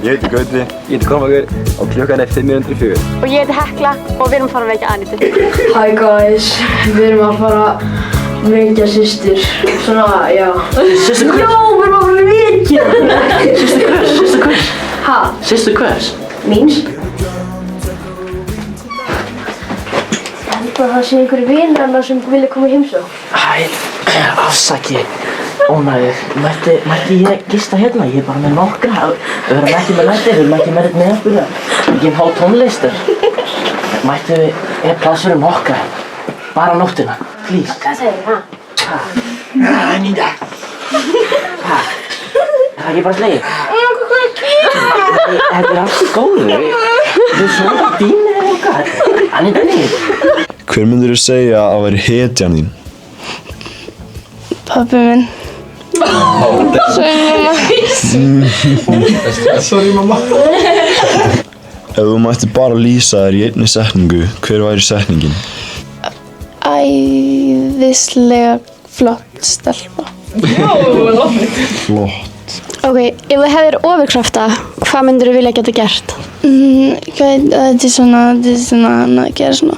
Ég heiti Gauti, ég heiti Kormákur og klukkan 5:04. Og ég heiti Hekla og við erum að fara að vekja Anitu. Hi guys, við erum að fara að vekja systur. Svona, já. Systur hvers? Já, við erum að fara að vekja. Systur hvers? Systur hvers? Ha? Systur hvers? Míns. Ég held bara að það sé einhverju vinir hennar sem vilja koma í heimsókn. Afsakið. Ónægir, mætti ég gista hérna? Ég er bara með nokkra. Við verðum ekki með nættir, við verðum ekki með meðspila. Ekki há tónlistar. Mættu við, pláss fyrir nokkra. Bara nóttina, please. Hvað segir þið, ha? Anita. Ha? Er það ekki bara slegið? Þetta er allt í góðu. Þú er svona dýnir eða eitthvað. Anita, nýtt. Hver myndir þú segja að væri hetjan þín? Pabbi minn. Sorry mamma. Ef þú mætti bara lýsa þér í einni setningu, hver væri setningin? Æðislega flott stelpa. Flott. Ok, ef þú hefðir ofurkrafta, hvað myndir þú vilja geta gert? Þetta er svona að gera svona.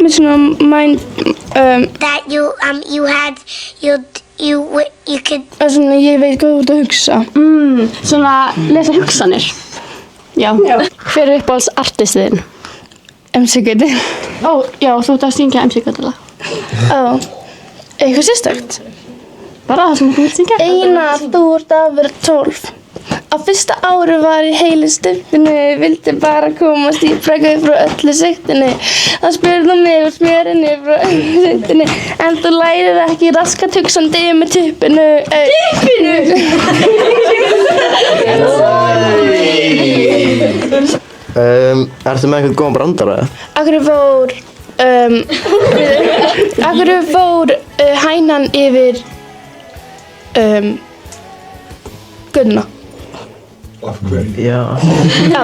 Með svona mind, that you could svona ég veit hvað þú ert að hugsa. Svona lesa hugsanir. Já. Hver er uppáhalds artistið þinn? MC Gauti. Ó, já, þú ert að syngja MC Gauti-lag. Ó, eitthvað sérstakt. Bara það sem þú vilt syngja. Eina, þú ert að vera 12. Á fyrsta ári var ég heil í stuftinu, vildi bara komast í bragðið frá öllu sigtinu. Það spurði mig úr smjörinu frá öllu sigtinu, en þú lærir ekki raskat hugsandi með tuppinu. Tuppinu? Ertu með eitthvað góðan brandara? Akkur fór hænan yfir Gunna. Af hverju? Já. Já,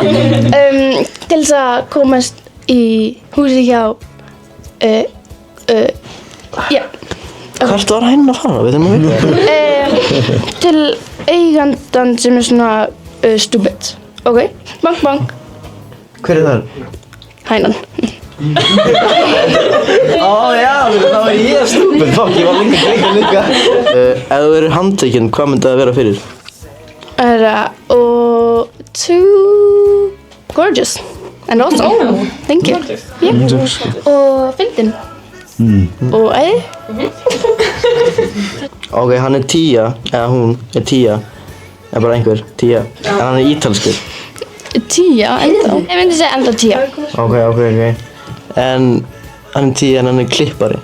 til þess að komast í húsi hjá, já. Hvert var hænan að fara? Við þurfum að vita. Til eigandan sem er svona stupid. Ok, bank, bank. Hver er það? Hænan. Ó já, þá er ég stúpid. Fokk, ég var líka. Ef þú verður handtekinn, hvað myndi það vera fyrir? Too gorgeous. And also, thank you. Yeah. Og fyndin. Og æði. Ok, hann er 10, eða hún er 10. Eða bara einhver, 10. En hann er ítalskur. 10 enda. Ég myndi segja enda 10. Ok. En hann er 10 en hann er klippari.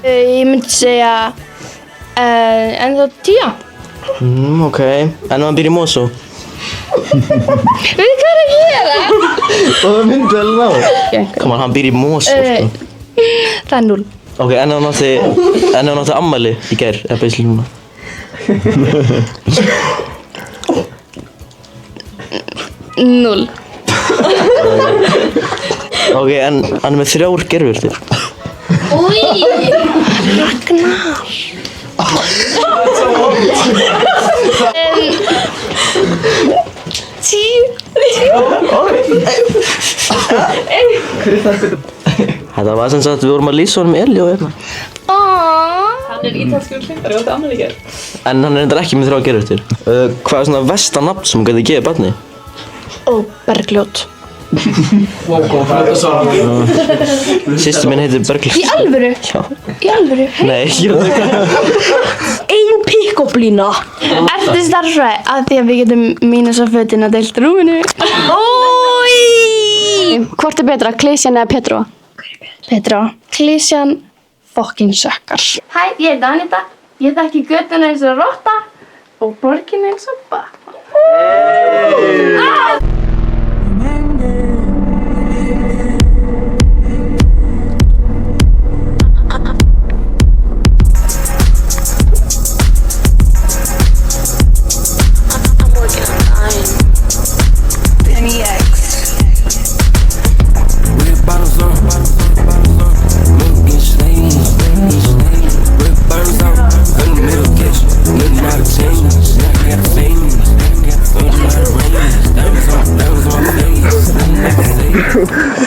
Ég myndi segja enda 10. Ok, en hann býr í Mosó. Veitu hvað er að gera? Og það myndi vel ná. Come on, hann býr í Mosó, sko. Það er 0. Ok, en hann átti ammæli í gær, eða beisli núna. 0. Ok, en hann er með 3 gervöldir. Új! Ragnar! 10 Þetta var sem sagt, við vorum að lýsa honum Elíó hérna. Hann ítalskur hlindari og þetta ammali ger. En hann reyndar ekki með 3 gerðurtur. Hvað svona versta nafn sem hún gæti gefið barni? Bergljót. Systir minn heitir Bergljót. Í alvöru? Já. Í alvöru? Nei, ég er það. Ein pikkoblína. Ertu starffræði að því að við getum mínus á fötin að deilt rúminu? Hvort er betra, Klísjan eða Petró? Petró. Klísjan fucking sökkar. Hæ, ég heiti Anita. Ég þekki göttuna eins og rotta og borgina eins og bappa.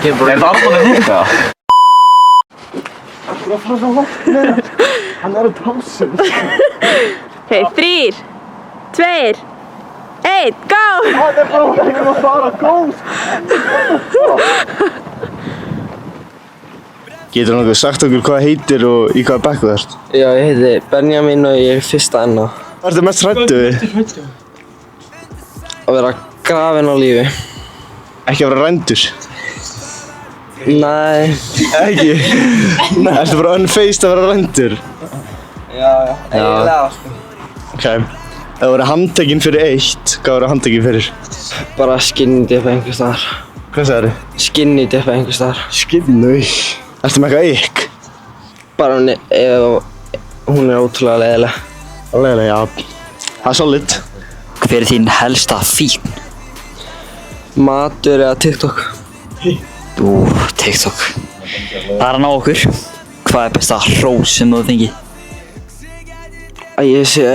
Er það alveg húka? Hann er á pásu. Ok, 3, 2, 1, go! Hann er bara að fara góð. Getur nokkuð sagt okkur hvað heitir og í hvaða bekk þú ert? Já, ég heiti Benjamin og ég er fyrsta enna. Hvað ertu mest hræddur við? Að vera grafinn á lífi. Ekki að vera rændur? Nei. Ekki? Ertu bara unfazed að vera rændur? Já, eiginlega sko. Ok. Ef þú verið handtekinn fyrir eitt, hvað verið handtekinn fyrir? Bara skinny dip einhvers staðar. Hvað sagðir þið? Skinny dip einhvers staðar. Skinnu. Ertu með eitthvað ykk? Bara hún er ótrúlega leiðileg. Leiðileg, já. Það er solid. Hver er þín helsta fíkn? Matur eða TikTok. TikTok. Það er að ná okkur. Hvað er besta hrós sem þú fengið? Að ég sé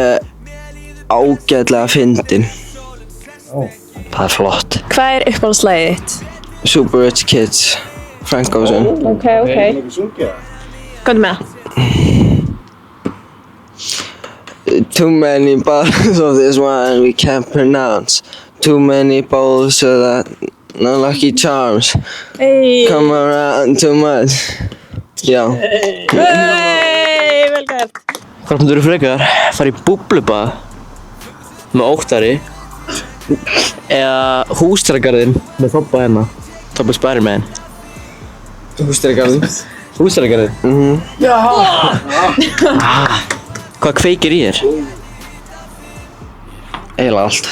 ágætlega fyndin. Það er flott. Hvað er uppáhaldslagið þitt? Super Rich Kids. Frank Ocean. Ok. Hvað með það? Too many bottles of this wine we can't pronounce. Too many bowls of that no lucky charms. Come around too much. Já. Vel gert. Hvort myndirðu frekar fara í búblubað með Óttari eða húsdýragarðinn með Tobba hérna? Tobba Spiderman. Húsdýragarðinn? Húsdýragarðinn? Hvað kveikir í þér? Eiginlega allt.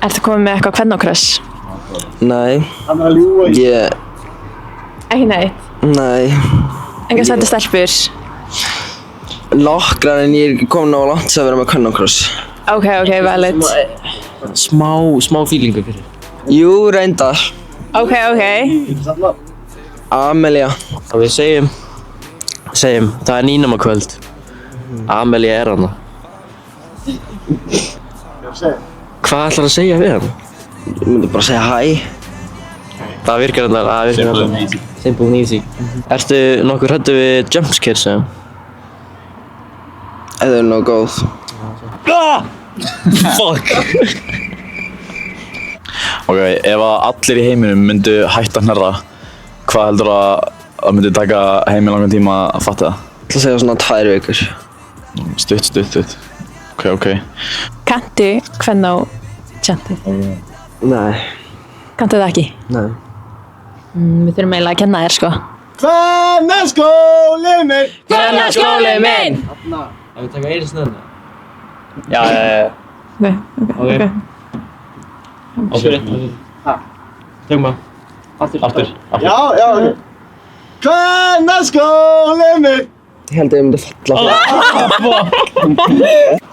Ertu komið með eitthvað kvennakruss? Nei. Hann er að ljúga í. Ekki neitt. Nei. Engar sætu stelpur? Nokkrar en ég er komin á langt að vera með kvennakruss. Ok, valid. Smá fílingu fyrir. Jú, reyndar. Ok. Amelia. Og við segjum, það er nýnámakvöld. Amelia er hana. Hvað ætlar að segja við hana? Ég myndi bara segja hæ. Það virkar hérna. Simple and easy. Ertu nokkuð hræddur við jumpscares eða? Eða er nóg góð. Fuck. Ok, ef að allir í heiminum myndu hætta hnerra, hvað heldur að myndi taka heiminn langan tíma að fatta það? Það ætla að segja svona 2 vikur. Stutt. Ok. Kanntu kvenná tjantið? Nei. Kanntu það ekki? Nei. Við þurfum eiginlega að kenna þér sko. Kvennaskólinn minn! Kvennaskólinn minn! Ef við taka einu snöðna? Já. Ok. Tökum bara. Aftur. Já, ok. Kvennaskólinn minn! Ég held að ég myndi falla.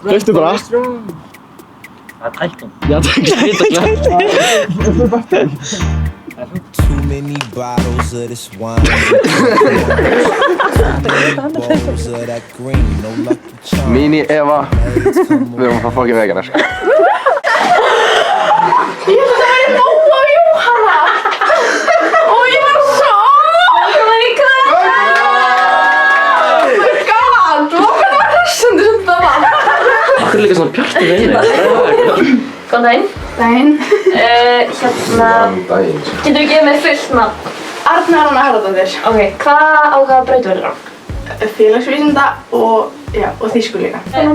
Hlaustu bara. Það er tæknum. Já, takk. Too many bottles of this wine. Bottles of that green, no lucky charm. Mín í Eva. Við erum að fara fokkin vegana, sko. Ég ætla að vera nóg á Jóhanna. Og ég var Akkur líka svona bjarti við inni. Góðan daginn. Daginn. Getur þú gefið mér fullt nafn? Arna Arna Harðardóttir. Ok, á hvaða braut verður á? Félagsvísinda og þýsku líka. Hver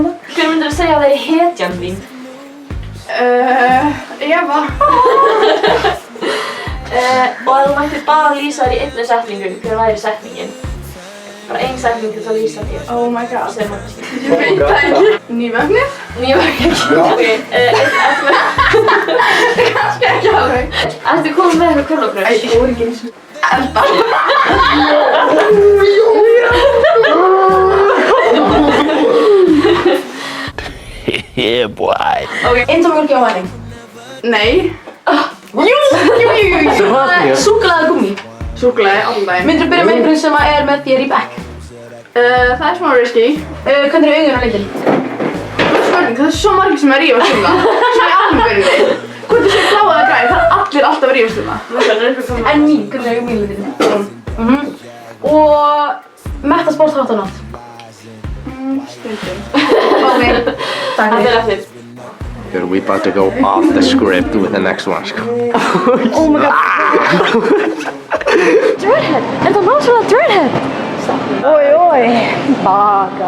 myndir þú segja að það er hetjan þín? Eva. Og ef þú mættir bara lýsa þér í einni setningu, hver væri setningin? Bara ein setning til að lýsa þér. Oh my god. Sem manneskja. Ég veit það ekki. Nývögnir? Nývögnir. Ok, Kannski ekki alveg. Ertu komið með eitthvað kvöldókröss? Ég voru ekki eins og elda. Yeah, boy. Ok, eins og mjölk á henni. Nei. Jú. Súkkulaði gúmmí. Súkkulaði, allan daginn. Myndirðu byrja með einhvern sem er með þér í bekk? Það er smá risky. Hvernig eru augun á litin? Góð spurning, það er svo margir sem er að rífast um það. Svo í alvörunni. Hvort þú séu kláðaða græði, það er allir alltaf að rífast um það. En mín, hvernig eru mín litin? Og metta sporthátt á nátt? Stundum. Ok, takk fyrir. Here we about to go off the script with the next one. Oh my god. Dreadhead! Er það náttúrulega Dreadhead? Oi. Baka.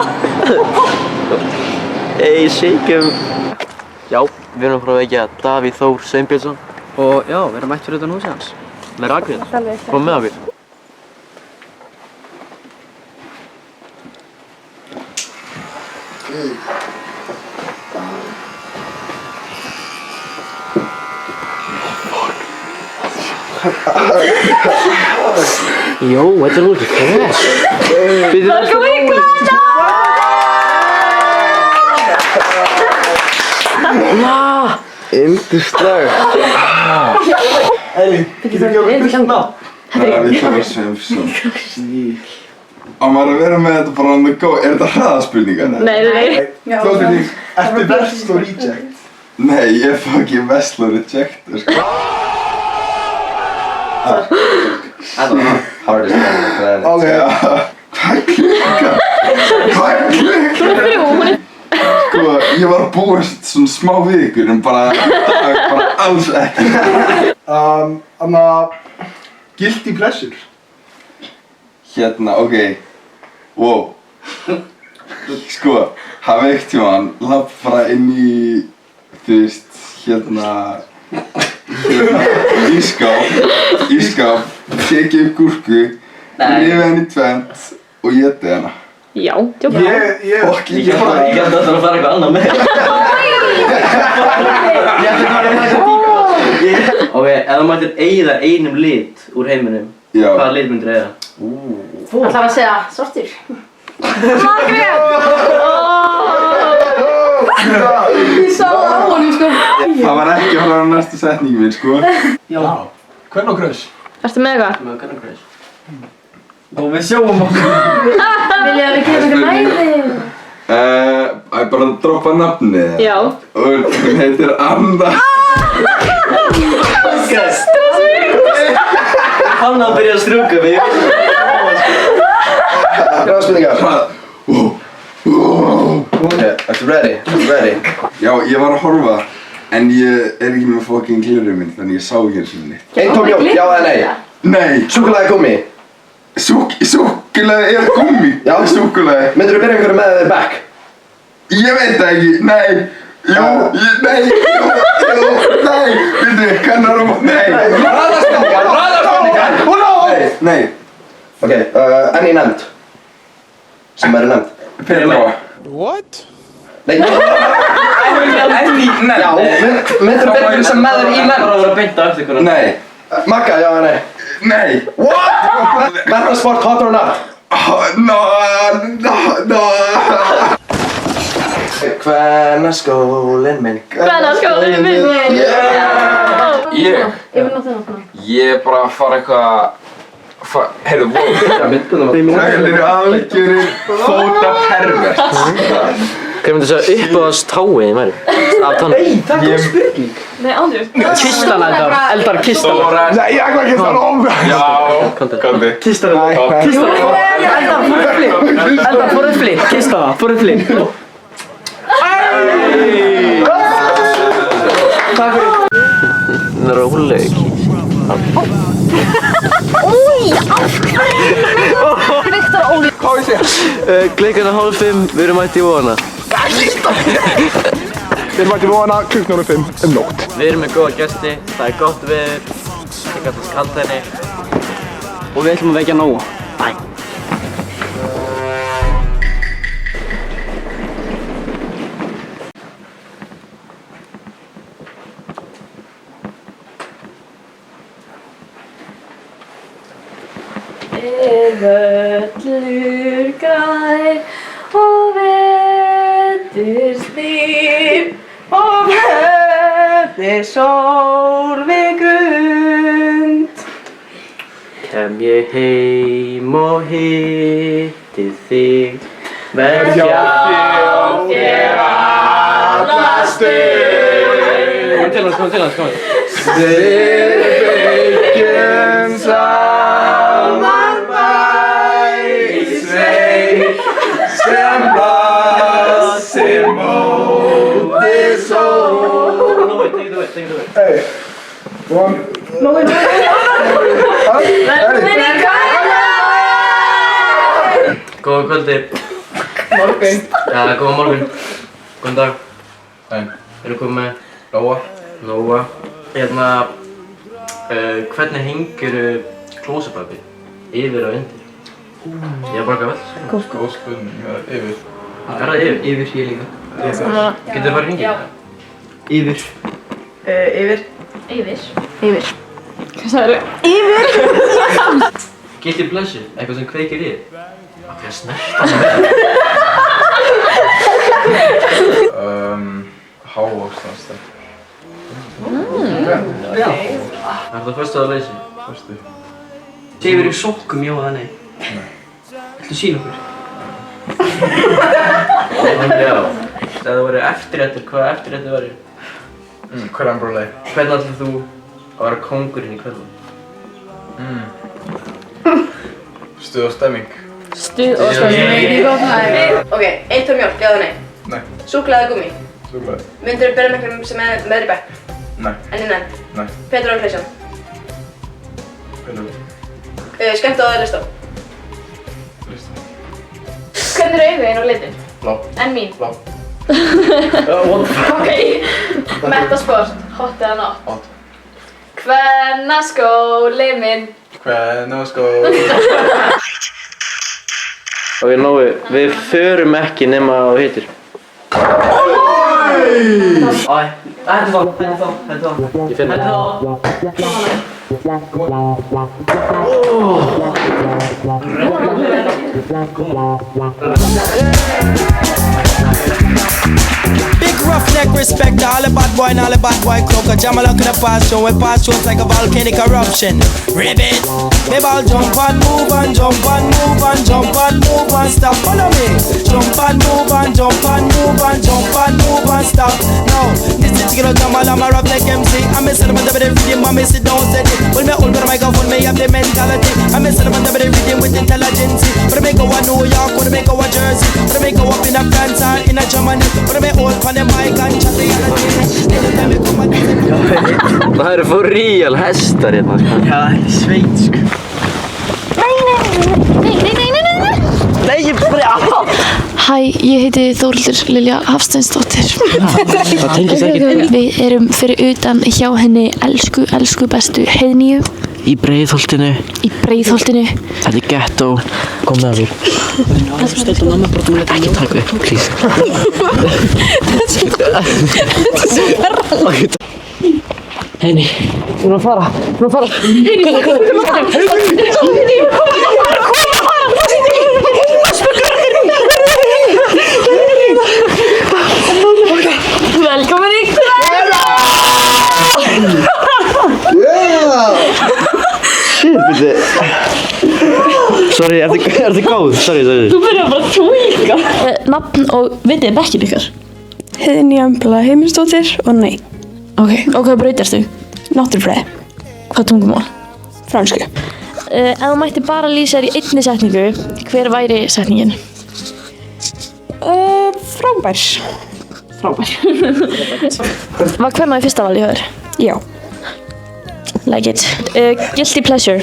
Hey, shake'um. Já, við erum frá að vekja Davíð Þór Sveinbjörnsson. Og já, við erum mætt fyrir utan húsið hans. Með Ragnhildi. Kom með okkur. Jó, þetta nú ekki fresh. Það kom ykkurna! Yndislegt. Elín, getur þú ekki okkur fullt nafn? Davíð Þór Sveinsson. Á maður að vera með þetta bara on the go. Er þetta hraðaspurningar? Nei. Þjóðspurning, ertu verst og reject? Nei, ég er fucking vesl og rejector, sko. Hardest man on the planet. Ok. Hvað klukkan? Sko, ég var að búast svona smá við ykkur en bara alls ekki. Guilty pleasure. Ok. Wow. Sko, hafið eitt tímann lapp bara inn í, þú veist, ískáp, tekið upp gúrku, rifið henni í tvennt og étið hana. Já, tjóka. Fokk, ég held að það var að fara eitthvað annað með. Ok, ef þú mættir eyða einum lit úr heiminum, hvaða lit myndir eyða? Ætlar að segja svartur. Margrét! Ég sá það á honum, sko. Það var ekki að fara á næstu setningu mín, sko. Já. Hvern og grös? Ertu með eitthvað? Með hvern og grös. Og við sjáum okkur. Vilja að við gefum ykkur næði? Bara að droppa nafnið. Já. Og hún heitir Anna. Hann að byrja að strjúka mig. Hraðaspurningar. Ertu ready? Já, ég var að horfa. En ég er ekki með fucking glirrið minn, þannig ég sá ekki eins og neitt. Einn tóm mjólk, já eða nei? Nei. Súkkulaði gúmmi. Súkkulaði er gúmmi? Já. Súkkulaði. Myndirðu byrja einhverju með þér back? Ég veit það ekki, nei. Nei. Byrju, kannar og nei. Hraðaspurningar. Nei. Ok, enn í nefnd. Sem er nefnd. Petra. What? Nei. Enn í nefnd. Já, myndirðu byrja einhverju sem með þér í nefnd? Bara að vera beint á eftir hvernig. Nei. Magga, já eða nei? Nei. What? Metasport, hot or not? No. Kvennaskólinn minn. Kvennaskólinn minn. Ég er bara að fara eitthvað. Heyrðu, wow. Það eru algjörir fótapervert. Hver myndir segja uppáðast táið í mæri? Af tánum? Nei, það er spurning. Nei, ándjúr. Kistana eldar kistana. Nei, ég ætla ekki að fara om. Já, komdu. Kistana. Eldar fór upp flip. Kistana, fór upp flip. Takk fyrir. Róleg Viktor Óli. Hvað á ég að segja? Klukkan 4:30, við erum mætt í Vona. Við erum mætt í Vona, klukkan 5 nótt. Við erum með góða gesti, það er gott veður, það kallast kaldhæðni og við ætlum að vekja Nóa. Bæ! Völlur grær og vetur snýr og höfðir sól við grund. Kem ég heim og hitti þig, verð hjá þér alla stund. Kom til hans. Við byggjum saman sem blasir móti sól. Take it away. Hey, one. Velkomin í Kæra! Góða kvöldi. Morgun. Já, góða morgun. Góðan dag. Daginn. Erum komið með Nóa. Hvernig hengirðu klósepapir? Yfir og undir? Ég er bara vel. Góð spurning, yfir. Er það yfir? Yfir ég líka. Getur þú farið hengið? Já. Yfir. Yfir. Yfir. Hvað sagðirðu? Yfir. Guilty pleasure, eitthvað sem kveikir í þér. Af því að snerta Hávaxnastar. Já. Er það fyrstu að leysi? Fyrstu. Sefur í sokkum, já eða nei? Nei. Viltu sýna okkur? Já. Ef það voru eftirréttur, hvaða eftirréttur væri? Crème brûlée. Hvernig ætlar þú að vera kóngurinn í kvöldum? Stuð og stemming. Stuð og stemming. Ok, 1 tór mjólk, eða nei? Nei. Súkkulaði eða gúmmí? Súkkulaði. Myndirðu byrja með einhverjum sem er meðri bekk? Nei. En í nefnd? Nei. Pétur og Kristján? Pétur. Skemmtu á það listó? Listó. Hvernig eru augun og litin? Blá. En mín? Blá. Ok. Metasport, hot eða not? Hot. Kvennaskóli minn. Kvennaskóli. Ok, Nói, við förum ekki nema á hittir. Æ, þetta þá. Ég finn það. Big roughneck respect to all the bad boy and all the bad boy club. Cause jam along in the past show, we pass shows like a volcanic eruption. Ribbit, they all jump and move and jump and move and jump and move and stop. Follow me. Jump and move and jump and move and jump and move and stop. Now, this is the jam along my roughneck MC. I'm a celebrant of the rhythm, I'm a sit down steady. When me hold the microphone, me have the mentality. I'm a celebrant of the rhythm with intelligence. When me go to New York, when me go to Jersey, when me go up in a France or in a Germany, when me hold on the mic and chat the Það eru for real hestar hérna, sko. Já, þetta er sveit, sko. Nei, ég bara... Hæ, ég heiti Þórhildur Lilja Hafsteinsdóttir. Það tengist ekki. Við erum fyrir utan hjá henni elsku bestu Heiðnýju. Í Breiðholtinu. Þetta er ghetto. Kom með þér. Það er stöld og mamma brotum að leta Ekki taka upp, please. Þetta er svo verðan. Heiðný, við erum að fara. Velkomin í Kæra! Shit, byrju. Sorry, er þið góð? Sorry. Þú byrjar bara að tweaka. Nafn og vitið bekkinn ykkar? Heiðný Embla Heimisdóttir og nei. Ok, og hvað brautast þú? Náttúrufræði. Hvað tungumál? Fransku. Ef þú mætti bara lýsa þér í einni setningu, hver væri setningin? Frábær. frábær. Var hvenær í fyrsta vali hjá þér? Já. Like it. Guilty pleasure.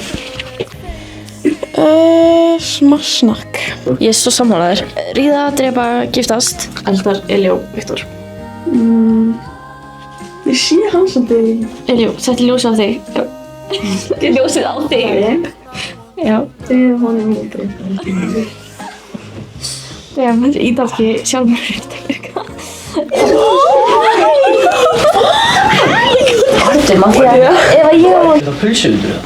Smá snakk. Ég er svo sammálaður. Ríða, drepa, giftast. Eldar, Eljó, Viktor. Ég sé hann svolítið. Eljó, setti ljósið á þig. Setti ljósið á þig. Já. Þið er honum mjög. Já, þetta er ítalski sjálfmörður. Artur, maður því að ef að ég var... Það pulsuhundur það?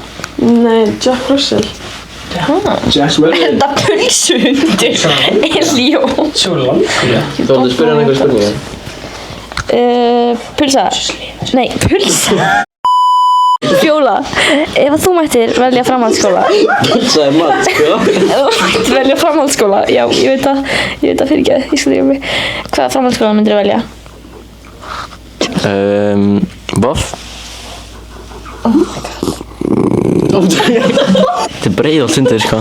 Nei, Jack Russell. Jack Russell? Þetta pulsuhundur, Eljó. Svo langur það. Þú ætti að spyrja hann einhver spurningu. Pulsa. Nei, pulsa. Fjóla, ef að þú mættir velja framhaldsskóla. Pulsa er mat, sko. Ef þú mættir velja framhaldsskóla, já, ég veit að fyrir ekki, ég skal drífa mig. Hvaða framhaldsskóla myndir þú velja? Voff. Þetta er Breiðholt sundur, sko.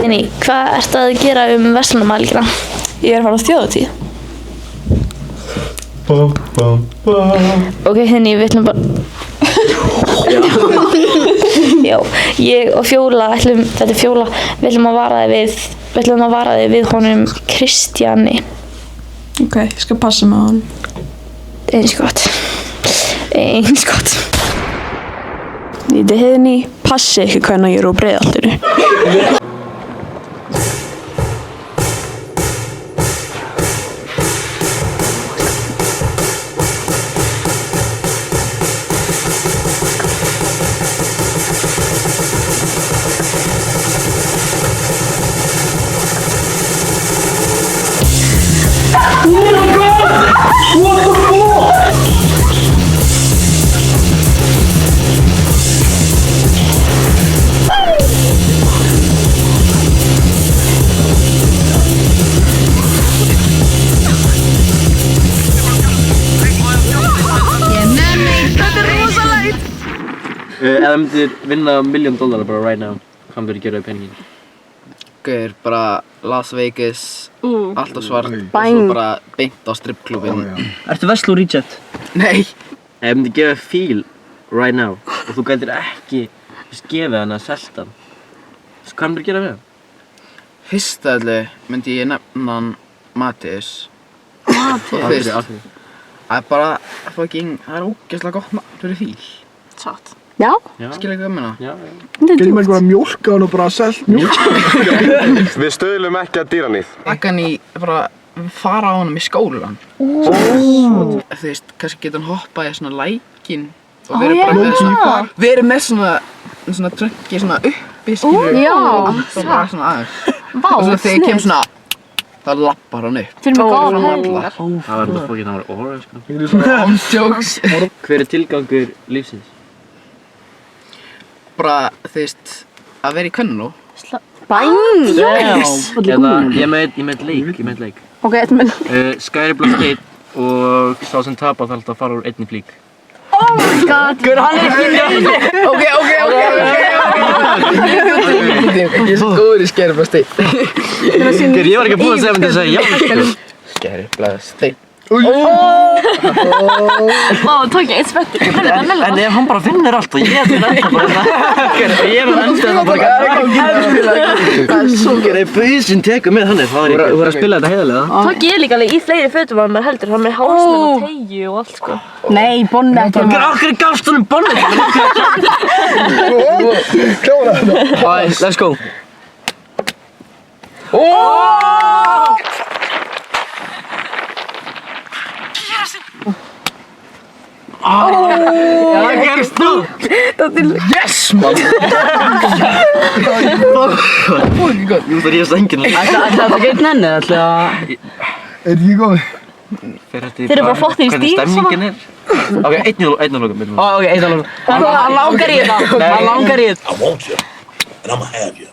Henný, hvað ertu að gera verslunarmælingina? Ég er að fara á þjóðhátíð. Ok, Henný, við ætlum bara... Já, ég og Fjóla ætlum, þetta er Fjóla, við ætlum að vara þig við honum Kristjáni. Ok, ég skal passa með hann. Eins gott. Ég heiti Heiðný, passi ekki hvernig ég er á Breiðholtinu. Ef það myndir vinna $1 million bara right now, hvað myndir þú gera í peningin? Gauður, bara Las Vegas, alltaf svart og Bang. svo bara beint á strippklúbin. Ertu verslu Richard? Nei! Ef það myndir gefa fíl right now og þú gætir ekki gefið hann að selta hann, hvað myndir þú gera við hann? Fyrsta allu myndi ég nefna hann Mattius. Mattius? Það er bara fucking, það er ógeðslega gott fyrir fíl. Satt. Já. Skilja ekki meina? Já. Getum við einhverja mjólka hann og bara selt mjólka? Við stöðlum ekki að dýraníð. Taka hann í, bara fara á honum í skólan. Þú veist, kannski geta hann hoppað í svona lækin og verið bara með svona, verið með svona tröggi svona uppi, skilur. Já. Bara svona aðeins. Vá, og svo þegar ég kem svona, þá lappar hann upp. Fyrir mig góð allar. Það var þetta fokkin, það var orð, sko. Jokes. Hver er tilgangur lífsins? Bara, þú veist, að vera í könnu. Bang! Yes! Ég með leik. Ok, þetta með... Skæri blokk 1 og sá sem tapar þarf alltaf að fara úr einni flík. Oh my god! Guður, hann er ekki nefndi! Ok. Ég er svo góður í skæri blokk 1. Guður, ég var ekki búinn að segja að segja já. Skæri blokk 1. Ó, tók ég eitt spettur. En ef hann bara finnir allt og ég er enda bara ég er enda bara það er svo gerð ef businn tekur með hann þú verður að spila þetta heiðarlega Tók ég líka alveg í fleiri fötum að maður heldur. Hann með hálsmenn og teygju og allt sko. Nei, bonnet. Okkur gafst honum bonnet Klára þetta. Alright, let's go Það gerst þú! Yes, man! Fucking gott. Jú, það er ég að stengina. Ætla að taka einn enn eða ætla að... Er ekki góð? Þeir eru bara flottir í stíl hvernig stemningin er. Ok, einn að lokum. Ok, einn að lokum. Hann langar í þetta. Hann langar í þetta. I want you, and I'ma have you.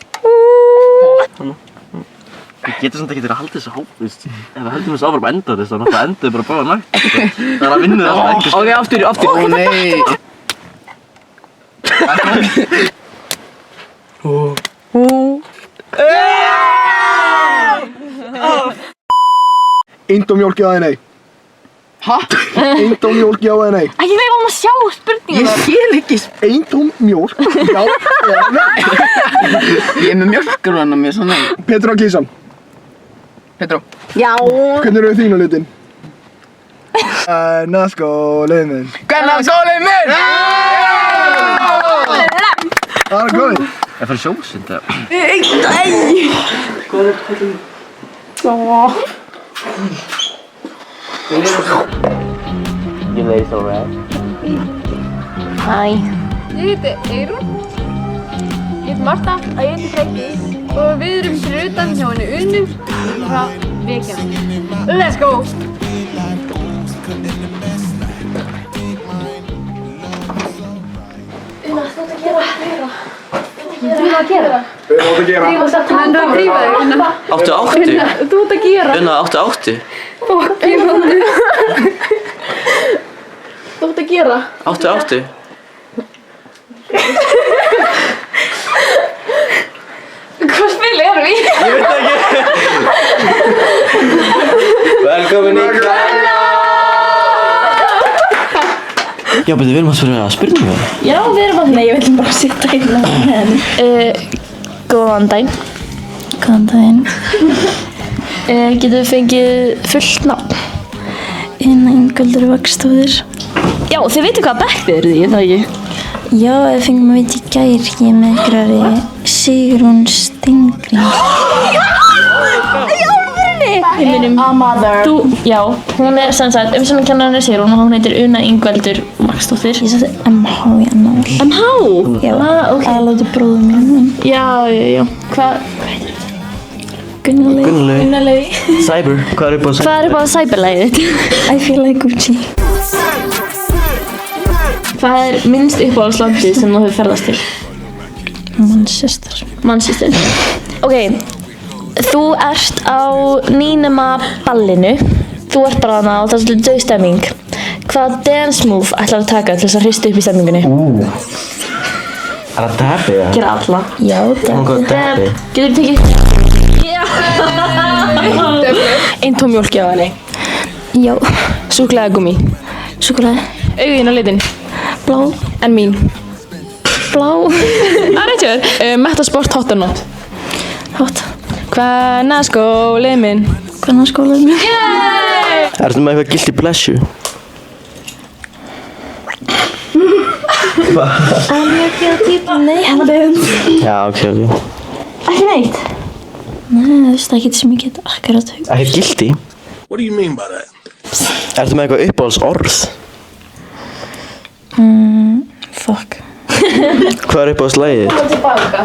getur samt ekki til að halda þessu hóp, veist. Ef við höldum þessu áfram enda þess, þá náttúrulega endum við bara báða nægt. Það er að vinna alltaf ekki. Ok, aftur. Ó nei. Indómjólk, já eða nei? Hæ? Indómjólk, já eða nei? Ekki við varum að sjá spurninguna. Ég skil ekki. Indómjólk, já eða nei? Ég er með mjölkurvanna mér svo nei. Petró og Kísan. Petró. Já. Hvernig eru þínu hlutin? Naskólið minn. Naskólið minn! Það er góð. Það fyrir sjósund, eða? Nei! Hvað er þetta? You ladies alright? Hæ. Ég heiti Eyrún. Ég heiti Marta. Og ég heiti Freydís. Og við erum fyrir utan hjá henni Unu frá Vekjum. Let's go! Una, þú ert að gera meira. Þú ert að gera. Við erum átt að gera. Hann er að drífa þig, Una. Áttu. Þú ert að gera. Una, áttu. Fokk, ég fann þig. Þú ert að gera. Áttu. Hvað spil erum við? Ég veit ekki. Velkomin í Kvenna! Já, betur, við erum að spyrja spurningu. Já, við erum að... Nei, ég vil bara sitja hérna með henni. Góðan daginn. Góðan daginn. Getum við fengið fullt nafn? Ingveldur Vagnstofur. Já, þið veitu hvaða bekk þið eruð í, það ekki? Já, við fengum að vita í gær. Ég er með einhverjari Sigrún Steingríms. Já, hún er sem sagt umsjónarkennarinn Sigrún og hún heitir Una Ingveldur Vagnstofur. Ég sagði MH í annar. MH? Já, ok. Aðlátu bróður minn. Já. Hvað heitir þetta? Gunnlaug. Cyber, hvað er upp á Cyber? Hvað er upp á Cyberlægið þitt? I feel like Gucci. Hvað er minnst uppáhaldslandið sem þú hefur ferðast til? Manchester. Ok, þú ert á nýnema ballinu. Þú ert bara hana og það er svolítið döð stemming. Hvaða dance move ætlar að taka til þess að hrista upp í stemmingunni? Er það dabbi, eða? Gera alla. Já, dabbi. Getur þú tekið... Já! Indómjólk, já eða nei? Já. Súkkulaðigúmmí. Súkkulaði. Augun á litin. Blá. En mín. Blá. Það er rétt hjá þér. Metasport hot or not? Hot. Kvennaskólið minn. Kvennaskólið minn. Yey! Ertu með eitthvað guilty pleasure? Alveg ekki að týpa. Nei, heldur. Já, ok. Ekki neitt? Nei, þú veist ekki sem ég get akkurat hug. Ekkert guilty? What do you mean by that? Ertu með eitthvað uppáhalds orð? Fuck. Hvað er uppáhalds lagið? Tilbaka.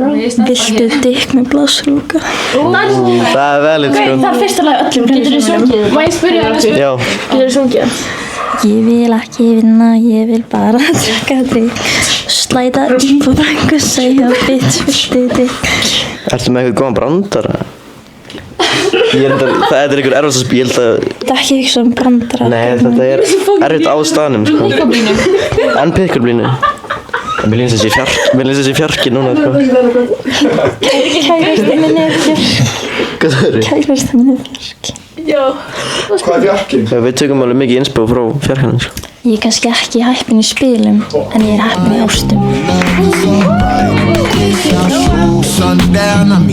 Viltu dykk með blásrúka? Það er velið, sko. Það er fyrsta lag öllum. Getur þú sungið? Má ég spyrja það? Já. Getur þú sungið? Ég vil ekki vinna, ég vil bara drekka drikk. Slæta upp og brengu, segja bitch, viltu dykk. Ertu með eitthvað góðan brandara? Það er einhver erfast að spila. Það er ekki eitthvað um brandara. Nei, þetta er erfitt á staðnum, sko. En pickleblínu. Mér finnst þessi fjarki núna, sko. Kærasti minn er fjarki. Hvað það eru? Kærasti minn er fjarki. Já. Hvað er fjarkinn? Já, við tökum alveg mikið inspo frá fjarkanum, sko. Ég er kannski ekki heppin í spilum, en ég er heppin í ástum. Sundown, I'm